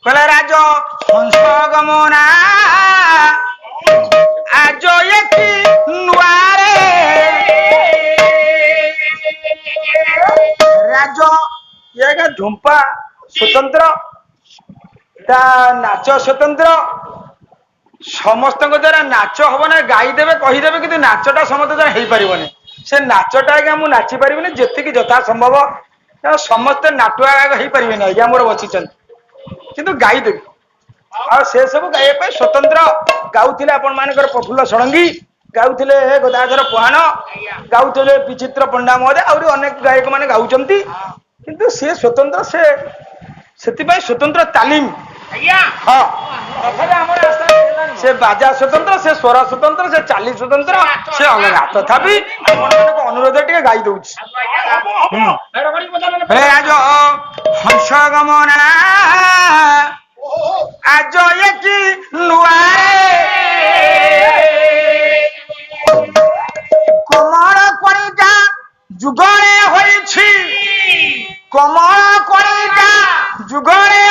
কলে রাজ হংস গমনা আজ এটি নুয়ারে রাজ ইয়ে ঝুম্পা স্বতন্ত্র তা নাচ স্বতন্ত্র সমস্ত দ্বারা নাচ হব না গাইদেবে কহিদেবে কিন্তু নাচটা সমস্ত দ্বারা হইপারিবনি সে নাচটা আজ্ঞা মু নাচি পারিবিনি যেতিকি যথা সম্ভব ସମସ୍ତେ ନାଟୁଆ ହେଇପାରିବେନି ଆଜ୍ଞା ମୋର ବସିଛନ୍ତି କିନ୍ତୁ ଗାଇଦେବି ଆଉ ସେ ସବୁ ଗାଇବା ପାଇଁ ସ୍ୱତନ୍ତ୍ର ଗାଉଥିଲେ ଆପଣ ମାନଙ୍କର ପ୍ରଫୁଲ୍ଲ ଷଡ଼ଙ୍ଗୀ ଗାଉଥିଲେ ଗଦାଧର ପୁରାଣ ଗାଉଥିଲେ ବିଚିତ୍ର ପଣ୍ଡା ମହୋଦୟ ଆହୁରି ଅନେକ ଗାୟକ ମାନେ ଗାଉଛନ୍ତି କିନ୍ତୁ ସେ ସ୍ୱତନ୍ତ୍ର ସେଥିପାଇଁ ସ୍ୱତନ୍ତ୍ର ତାଲିମ ହଁ ସେ ବାଜା ସ୍ୱତନ୍ତ୍ର ସେ ସ୍ୱର ସ୍ୱତନ୍ତ୍ର ସେ ଚାଲି ସ୍ୱତନ୍ତ୍ର ସେ ଅଲଗା ତଥାପି ଆପଣମାନଙ୍କ ଅନୁରୋଧ ଟିକେ ଗାଇ ଦଉଛି ରାଜ ହଂସ ଗମନା ଆଜ ଏଠି ନୂଆରେ କମଳ କଣିକା ଯୁଗରେ ହୋଇଛି କମଳ କଣିକା ଯୁଗରେ